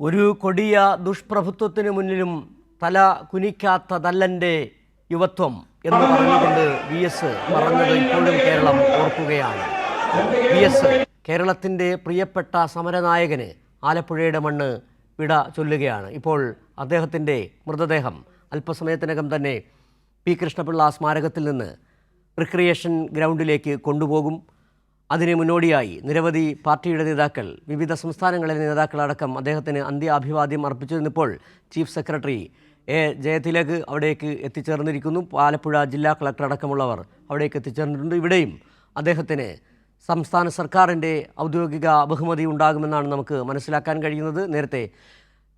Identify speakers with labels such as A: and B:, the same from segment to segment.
A: ഒരു കൊടിയ ദുഷ്പ്രഭുത്വത്തിന് മുന്നിലും തല കുനിക്കാത്ത തല്ലൻ്റെ യുവത്വം എന്ന് പറഞ്ഞുകൊണ്ട് VS പറഞ്ഞത് ഇപ്പോഴും കേരളം ഓർക്കുകയാണ്. VS കേരളത്തിൻ്റെ പ്രിയപ്പെട്ട സമരനായകന് ആലപ്പുഴയുടെ മണ്ണ് വിട ചൊല്ലുകയാണ്. ഇപ്പോൾ അദ്ദേഹത്തിൻ്റെ മൃതദേഹം അല്പസമയത്തിനകം തന്നെ പി കൃഷ്ണപിള്ള സ്മാരകത്തിൽ നിന്ന് റിക്രിയേഷൻ ഗ്രൗണ്ടിലേക്ക് കൊണ്ടുപോകും. അതിന് മുന്നോടിയായി നിരവധി പാർട്ടിയുടെ നേതാക്കൾ, വിവിധ സംസ്ഥാനങ്ങളിലെ നേതാക്കളടക്കം അദ്ദേഹത്തിന് അന്ത്യാഭിവാദ്യം അർപ്പിച്ചിരുന്നപ്പോൾ ചീഫ് സെക്രട്ടറി ജയതിലക് അവിടേക്ക് എത്തിച്ചേർന്നിരിക്കുന്നു. ആലപ്പുഴ ജില്ലാ കളക്ടർ അടക്കമുള്ളവർ അവിടേക്ക് എത്തിച്ചേർന്നിട്ടുണ്ട്. ഇവിടെയും അദ്ദേഹത്തിന് സംസ്ഥാന സർക്കാരിൻ്റെ ഔദ്യോഗിക ബഹുമതി ഉണ്ടാകുമെന്നാണ് നമുക്ക് മനസ്സിലാക്കാൻ കഴിയുന്നത്. നേരത്തെ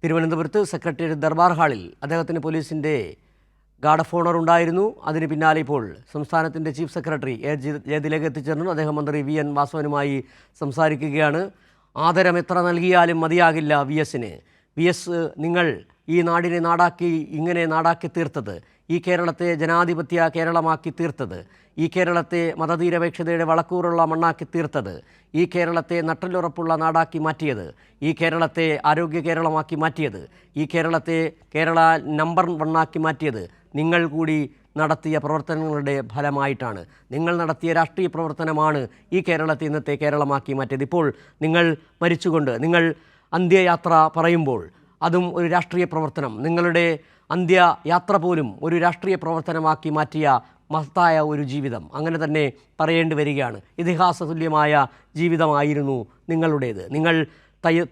A: തിരുവനന്തപുരത്ത് സെക്രട്ടേറിയറ്റ് ദർബാർ ഹാളിൽ അദ്ദേഹത്തിന് പോലീസിൻ്റെ ഗാർഡ് ഓഫ് ഓണർ ഉണ്ടായിരുന്നു. അതിന് പിന്നാലെ ഇപ്പോൾ സംസ്ഥാനത്തിൻ്റെ ചീഫ് സെക്രട്ടറി ജയതിലക് എത്തിച്ചേർന്നു. അദ്ദേഹം മന്ത്രി VN വാസവനുമായി സംസാരിക്കുകയാണ്. ആദരം എത്ര നൽകിയാലും മതിയാകില്ല VSന്. VS, നിങ്ങൾ ഈ നാടിനെ ഇങ്ങനെ നാടാക്കി തീർത്തത്, ഈ കേരളത്തെ ജനാധിപത്യ കേരളമാക്കി തീർത്തത്, ഈ കേരളത്തെ മതനിരപേക്ഷതയുടെ വളക്കൂറുള്ള മണ്ണാക്കി തീർത്തത്, ഈ കേരളത്തെ നട്ടലുറപ്പുള്ള നാടാക്കി മാറ്റിയത്, ഈ കേരളത്തെ ആരോഗ്യ കേരളമാക്കി മാറ്റിയത്, ഈ കേരളത്തെ കേരള നമ്പർ 1 ആക്കി മാറ്റിയത് നിങ്ങൾ കൂടി നടത്തിയ പ്രവർത്തനങ്ങളുടെ ഫലമായിട്ടാണ്. നിങ്ങൾ നടത്തിയ രാഷ്ട്രീയ പ്രവർത്തനമാണ് ഈ കേരളത്തെ ഇന്നത്തെ കേരളമാക്കി മാറ്റിയത്. ഇപ്പോൾ നിങ്ങൾ മരിച്ചുകൊണ്ട് നിങ്ങൾ അന്ത്യയാത്ര പറയുമ്പോൾ അതും ഒരു രാഷ്ട്രീയ പ്രവർത്തനം, നിങ്ങളുടെ അന്ത്യയാത്ര പോലും ഒരു രാഷ്ട്രീയ പ്രവർത്തനമാക്കി മാറ്റിയ മഹത്തായ ഒരു ജീവിതം, അങ്ങനെ തന്നെ പറയേണ്ടി വരികയാണ്. ഇതിഹാസ തുല്യമായ ജീവിതമായിരുന്നു നിങ്ങളുടേത്. നിങ്ങൾ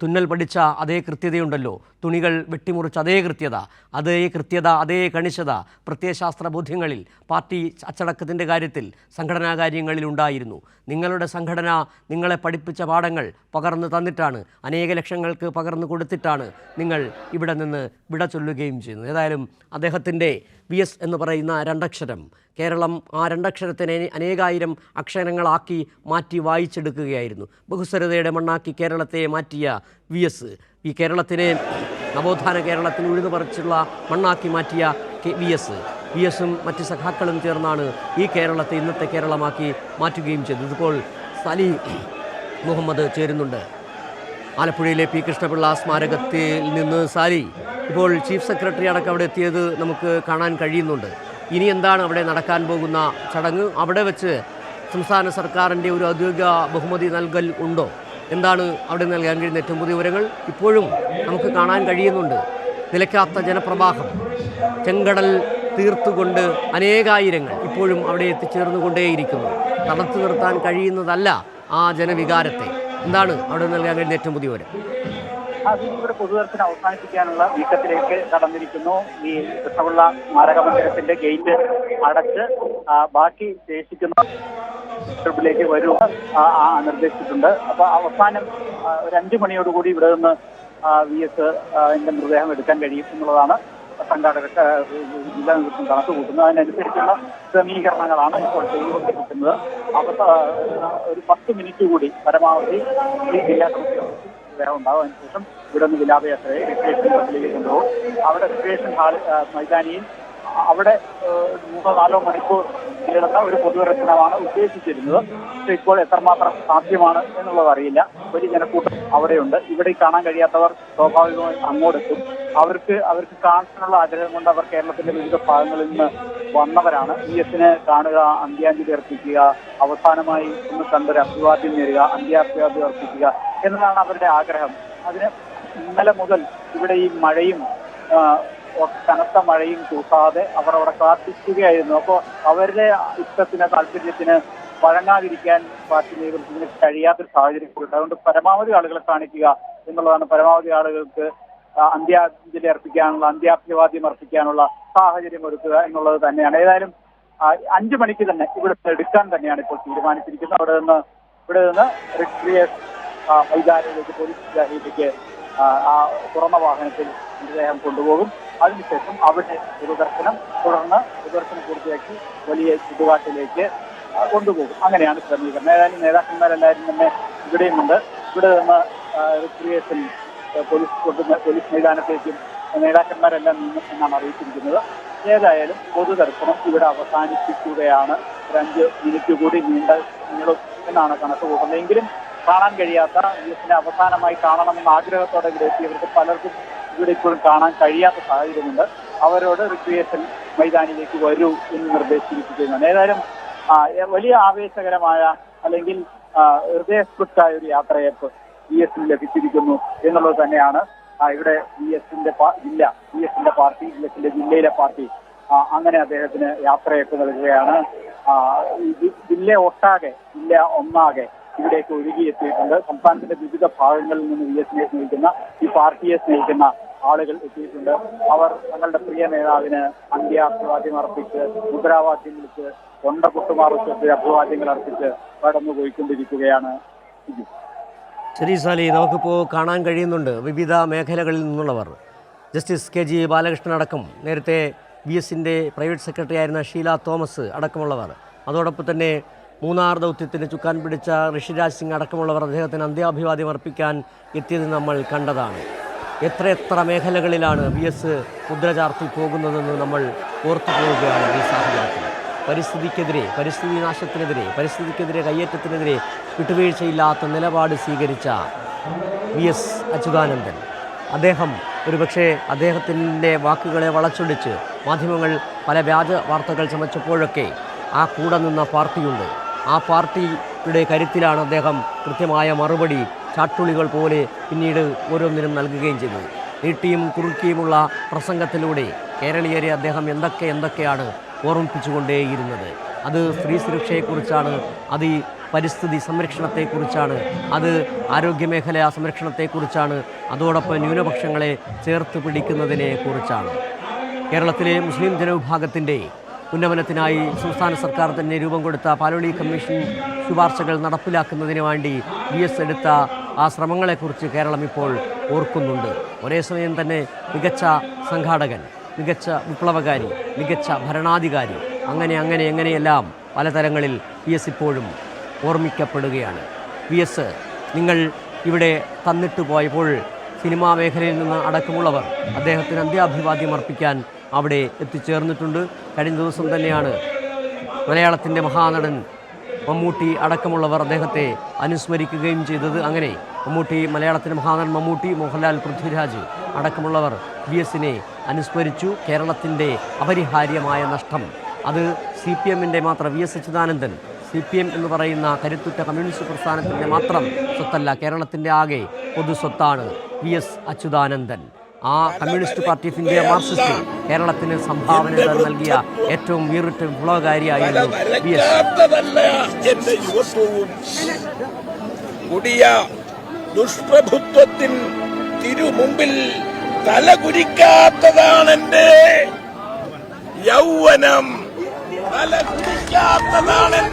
A: തുന്നൽ പഠിച്ച അതേ കൃത്യതയുണ്ടല്ലോ, തുണികൾ വെട്ടിമുറിച്ച അതേ കൃത്യത, അതേ കണിശത പ്രത്യയശാസ്ത്ര ബോധ്യങ്ങളിൽ പാർട്ടി അച്ചടക്കത്തിൻ്റെ കാര്യത്തിൽ സംഘടനാ കാര്യങ്ങളിൽ ഉണ്ടായിരുന്നു. നിങ്ങളുടെ സംഘടന നിങ്ങളെ പഠിപ്പിച്ച പാഠങ്ങൾ പകർന്നു തന്നിട്ടാണ്, അനേക ലക്ഷങ്ങൾക്ക് പകർന്നു കൊടുത്തിട്ടാണ് നിങ്ങൾ ഇവിടെ നിന്ന് വിട ചൊല്ലുകയും ചെയ്യുന്നത്. ഏതായാലും അദ്ദേഹത്തിൻ്റെ VS എന്ന് പറയുന്ന 2 അക്ഷരം, കേരളം ആ 2 അക്ഷരത്തിനെ അനേകായിരം അക്ഷരങ്ങളാക്കി മാറ്റി വായിച്ചെടുക്കുകയായിരുന്നു. ബഹുസ്വരതയുടെ മണ്ണാക്കി കേരളത്തെ മാറ്റിയ VS, ഈ കേരളത്തിനെ നവോത്ഥാന കേരളത്തിന് ഉഴുതുപറിച്ചുള്ള മണ്ണാക്കി മാറ്റിയ VSും മറ്റ് സഖാക്കളും ചേർന്നാണ് ഈ കേരളത്തെ ഇന്നത്തെ കേരളമാക്കി മാറ്റുകയും ചെയ്തത്. ഇപ്പോൾ സാലി മുഹമ്മദ് ചേരുന്നുണ്ട് ആലപ്പുഴയിലെ പി കൃഷ്ണപിള്ള സ്മാരകത്തിൽ നിന്ന്. സാലി, ഇപ്പോൾ ചീഫ് സെക്രട്ടറി അടക്കം അവിടെ എത്തിയത് നമുക്ക് കാണാൻ കഴിയുന്നുണ്ട്. ഇനി എന്താണ് അവിടെ നടക്കാൻ പോകുന്ന ചടങ്ങ്? അവിടെ വെച്ച് സംസ്ഥാന സർക്കാരിൻ്റെ ഒരു ഔദ്യോഗിക ബഹുമതി നൽകൽ ഉണ്ടോ? എന്താണ് അവിടെ നൽകാൻ കഴിയുന്ന ഏറ്റവും പുതിയ വിവരങ്ങൾ? ഇപ്പോഴും നമുക്ക് കാണാൻ കഴിയുന്നുണ്ട് നിലയ്ക്കാത്ത ജനപ്രവാഹം, ചെങ്കടൽ തീർത്തുകൊണ്ട് അനേകായിരങ്ങൾ ഇപ്പോഴും അവിടെ എത്തിച്ചേർന്നുകൊണ്ടേയിരിക്കുന്നു. തടുത്തു നിർത്താൻ കഴിയുന്നതല്ല ആ ജനവികാരത്തെ. എന്താണ് അവിടെ നൽകാൻ കഴിയുന്ന ഏറ്റവും പുതിയ വിവരം?
B: ഇവിടെ പൊതുദർശനം അവസാനിപ്പിക്കാനുള്ള നീക്കത്തിലേക്ക് കടന്നിരിക്കുന്നു. ഈ കൃഷ്ണപിള്ള സ്മാരക മന്ദിരത്തിന്റെ ഗേറ്റ് അടച്ച് ബാക്കി ശേഷിക്കുന്ന ിലേക്ക് വരും നിർദ്ദേശിച്ചിട്ടുണ്ട്. അപ്പൊ അവസാനം ഒരു 5 മണിയോടുകൂടി ഇവിടെ നിന്ന് VS മൃതദേഹം എടുക്കാൻ കഴിയും എന്നുള്ളതാണ് സംഘാടക ജില്ലാ നേതൃത്വം കണക്ക് കൂട്ടുന്നത്. അതിനനുസരിച്ചുള്ള ക്രമീകരണങ്ങളാണ് ഇപ്പോൾ ചെയ്തുകൊണ്ടിരിക്കുന്നത്. ഒരു 10 മിനിറ്റ് കൂടി പരമാവധി ഈ ജില്ലാ മൃതദേഹം ഉണ്ടാവും. അതിനുശേഷം ഇവിടെ നിന്ന് വിലാപയാത്രയെ റിക്രിയേഷൻ ഹാളിലേക്ക് കൊണ്ടുപോകും. അവിടെ റിക്രിയേഷൻ ഹാൾ മൈതാനിയിൽ അവിടെ 3-4 മണിക്കൂർ നീളുന്ന ഒരു പൊതുദർശനമാണ് ഉദ്ദേശിച്ചിരുന്നത്. പക്ഷേ ഇപ്പോൾ എത്രമാത്രം സാധ്യമാണ് എന്നുള്ളത് അറിയില്ല. വലിയ ജനക്കൂട്ടം അവിടെയുണ്ട്. ഇവിടെ കാണാൻ കഴിയാത്തവർ സ്വാഭാവികമായും അങ്ങോട്ടെത്തും. അവർക്ക് കാണാനുള്ള ആഗ്രഹം കൊണ്ട് അവർ കേരളത്തിന്റെ വിവിധ ഭാഗങ്ങളിൽ നിന്ന് വന്നവരാണ്. VSനെ കാണുക, അന്ത്യാഞ്ജലി അർപ്പിക്കുക, അവസാനമായി ഒന്ന് കണ്ടൊരു അഭിവാദ്യം നേരുക, അന്ത്യാഭിവാദ്യം അർപ്പിക്കുക എന്നതാണ് അവരുടെ ആഗ്രഹം. അതിന് ഇന്നലെ മുതൽ ഇവിടെ ഈ മഴയും കനത്ത മഴയും കൂട്ടാതെ അവർ അവിടെ കാത്തിരിക്കുകയായിരുന്നു. അപ്പോൾ അവരുടെ ഇഷ്ടത്തിന്, താല്പര്യത്തിന് വഴങ്ങാതിരിക്കാൻ പാർട്ടി നേതൃത്വത്തിന് കഴിയാത്തൊരു സാഹചര്യം. അതുകൊണ്ട് പരമാവധി ആളുകളെ കാണിക്കുക എന്നുള്ളതാണ്, പരമാവധി ആളുകൾക്ക് അന്ത്യാഞ്ജലി അർപ്പിക്കാനുള്ള, അന്ത്യാഭിവാദ്യം അർപ്പിക്കാനുള്ള സാഹചര്യം ഒരുക്കുക എന്നുള്ളത് തന്നെയാണ്. ഏതായാലും 5 മണിക്ക് തന്നെ ഇവിടെ എടുക്കാൻ തന്നെയാണ് ഇപ്പോൾ തീരുമാനിച്ചിരിക്കുന്നത്. ഇവിടെ നിന്ന് റിക്രിയേഷൻ മൈതാനിയിലേക്ക്, പോലീസ് മൈതാനിയിലേക്ക് തുറന്ന വാഹനത്തിൽ മൃതദേഹം കൊണ്ടുപോകും. അതിനുശേഷം അവിടെ പൊതുദർശനം, തുടർന്ന് പൊതുദർശനം പൂർത്തിയാക്കി വലിയ ചുടുകാട്ടിലേക്ക് കൊണ്ടുപോകും. അങ്ങനെയാണ് ക്രമീകരണം. ഏതായാലും നേതാക്കന്മാരെല്ലാവരും തന്നെ ഇവിടെയുമുണ്ട്. ഇവിടെ നിന്ന് റിക്രിയേഷൻ പോലീസ് മൈതാനത്തേക്കും നേതാക്കന്മാരെല്ലാം നീങ്ങും എന്നാണ് അറിയിച്ചിരിക്കുന്നത്. ഏതായാലും പൊതുദർശനം ഇവിടെ അവസാനിപ്പിക്കുകയാണ്. ഒരു 5 മിനിറ്റ് കൂടി നീളും എന്നാണ് കണക്ക് കൂട്ടുന്നത്. എങ്കിലും കാണാൻ കഴിയാത്ത VS അവസാനമായി കാണണമെന്ന ആഗ്രഹത്തോടെ ഇവിടെ എത്തിയവർക്ക് പലർക്കും ഇവിടെ ഇപ്പോഴും കാണാൻ കഴിയാത്ത സാഹചര്യമുണ്ട്. അവരോട് റിക്രിയേഷൻ മൈതാനിലേക്ക് വരൂ എന്ന് നിർദ്ദേശിച്ചിരിക്കുകയാണ്. ഏതായാലും വലിയ ആവേശകരമായ അല്ലെങ്കിൽ ഹൃദയസ്പൃഷ്ടായ ഒരു യാത്രയപ്പ് VS ലഭിച്ചിരിക്കുന്നു എന്നുള്ളത് തന്നെയാണ് ഇവിടെ VS-ന്റെ പാർട്ടി, VS-ന്റെ ജില്ലയിലെ പാർട്ടി അങ്ങനെ അദ്ദേഹത്തിന് യാത്രയപ്പ് നൽകുകയാണ്. ജില്ല ഒന്നാകെ ഇവിടേക്ക് ഒഴുകിയെത്തിയിട്ടുണ്ട്. സംസ്ഥാനത്തിന്റെ വിവിധ ഭാഗങ്ങളിൽ നിന്ന് VS-നെ സ്നേഹിക്കുന്ന, ഈ പാർട്ടിയെ സ്നേഹിക്കുന്ന ആളുകൾ എത്തിയിട്ടുണ്ട്. അവർ തങ്ങളുടെ പ്രിയ നേതാവിന് അന്ത്യാഭിവാദ്യം അർപ്പിച്ച്, മുദ്രാവാക്യം വിളിച്ച്, കൊണ്ടപുട്ടുമാറും അഭിവാദ്യങ്ങൾ അർപ്പിച്ച് കടന്നു പോയിക്കൊണ്ടിരിക്കുകയാണ്.
A: ശരി സാലി, നമുക്കിപ്പോൾ കാണാൻ കഴിയുന്നുണ്ട് വിവിധ മേഖലകളിൽ നിന്നുള്ളവർ. ജസ്റ്റിസ് KG ബാലകൃഷ്ണൻ അടക്കം, നേരത്തെ VS-ന്റെ പ്രൈവറ്റ് സെക്രട്ടറി ആയിരുന്ന ഷീല തോമസ് അടക്കമുള്ളവർ, അതോടൊപ്പം തന്നെ മൂന്നാർ ദൗത്യത്തിന് ചുക്കാൻ പിടിച്ച ഋഷിരാജ് സിംഗ് അടക്കമുള്ളവർ അദ്ദേഹത്തിന് അന്ത്യാഭിവാദ്യം അർപ്പിക്കാൻ എത്തിയത് നമ്മൾ കണ്ടതാണ്. എത്ര മേഖലകളിലാണ് VS മുദ്ര ചാർത്തി പോകുന്നതെന്ന് നമ്മൾ ഓർത്തു പോവുകയാണ്. ഈ സാഹചര്യത്തിൽ പരിസ്ഥിതി നാശത്തിനെതിരെ കയ്യേറ്റത്തിനെതിരെ വിട്ടുവീഴ്ചയില്ലാത്ത നിലപാട് സ്വീകരിച്ച VS അച്യുതാനന്ദൻ, അദ്ദേഹം ഒരുപക്ഷെ അദ്ദേഹത്തിൻ്റെ വാക്കുകളെ വളച്ചൊടിച്ച് മാധ്യമങ്ങൾ പല വ്യാജ വാർത്തകൾ ചമച്ചപ്പോഴൊക്കെ ആ കൂടെ നിന്ന പാർട്ടിയുണ്ട്. ആ പാർട്ടിയുടെ കരുത്തിലാണ് അദ്ദേഹം കൃത്യമായ മറുപടി ചാട്ടുളികൾ പോലെ പിന്നീട് ഓരോന്നിനും നൽകുകയും ചെയ്തത്. നീട്ടിയും കുറുക്കിയുമുള്ള പ്രസംഗത്തിലൂടെ കേരളീയരെ അദ്ദേഹം എന്തൊക്കെയാണ് ഓർമ്മിപ്പിച്ചുകൊണ്ടേയിരുന്നത്. അത് സ്ത്രീ സുരക്ഷയെക്കുറിച്ചാണ്, അത് ഈ പരിസ്ഥിതി സംരക്ഷണത്തെക്കുറിച്ചാണ്, അത് ആരോഗ്യമേഖല സംരക്ഷണത്തെക്കുറിച്ചാണ്, അതോടൊപ്പം ന്യൂനപക്ഷങ്ങളെ ചേർത്ത് പിടിക്കുന്നതിനെ കുറിച്ചാണ്. കേരളത്തിലെ മുസ്ലിം ജനവിഭാഗത്തിൻ്റെ ഉന്നമനത്തിനായി സംസ്ഥാന സർക്കാർ തന്നെ രൂപം കൊടുത്ത പാലോളി കമ്മീഷൻ ശുപാർശകൾ നടപ്പിലാക്കുന്നതിന് വേണ്ടി VS എടുത്ത ആ ശ്രമങ്ങളെക്കുറിച്ച് കേരളം ഇപ്പോൾ ഓർക്കുന്നുണ്ട്. ഒരേ സമയം തന്നെ മികച്ച സംഘാടകൻ, മികച്ച വിപ്ലവകാരി, മികച്ച ഭരണാധികാരി, അങ്ങനെയെല്ലാം പലതരങ്ങളിൽ VS ഇപ്പോഴും ഓർമ്മിക്കപ്പെടുകയാണ്. VS, നിങ്ങൾ ഇവിടെ തന്നിട്ട് പോയപ്പോൾ സിനിമാ മേഖലയിൽ നിന്ന് അടക്കമുള്ളവർ അദ്ദേഹത്തിന് അന്ത്യാഭിവാദ്യം അർപ്പിക്കാൻ അവിടെ എത്തിച്ചേർന്നിട്ടുണ്ട്. കഴിഞ്ഞ ദിവസം തന്നെയാണ് മലയാളത്തിൻ്റെ മഹാനടൻ മമ്മൂട്ടി അടക്കമുള്ളവർ അദ്ദേഹത്തെ അനുസ്മരിക്കുകയും ചെയ്തത്. അങ്ങനെ മലയാളത്തിൻ്റെ മഹാനടൻ മമ്മൂട്ടി, മോഹൻലാൽ, പൃഥ്വിരാജ് അടക്കമുള്ളവർ VS-നെ അനുസ്മരിച്ചു. കേരളത്തിൻ്റെ അപരിഹാര്യമായ നഷ്ടം അത് CPM-ൻ്റെ മാത്രം, VS അച്യുതാനന്ദൻ CPM എന്ന് പറയുന്ന കരുത്തുറ്റ കമ്മ്യൂണിസ്റ്റ് പ്രസ്ഥാനത്തിൻ്റെ മാത്രം സ്വത്തല്ല, കേരളത്തിൻ്റെ ആകെ പൊതു സ്വത്താണ് VS അച്യുതാനന്ദൻ. ആ communist party of India Marxist കേരളത്തിന് സംഭാവന നൽകിയ ഏറ്റവും വീറിട്ട വിപ്ലവകാരിയായിരുന്നു VS.
C: കൊടിയ ദുഷ്പ്രഭുത്വത്തിൻ തിരുമുമ്പിൽ തലകുനിക്കാത്തതാണെന്റെ യൗവനം, തലകുനിക്കാത്തതാണെന്റെ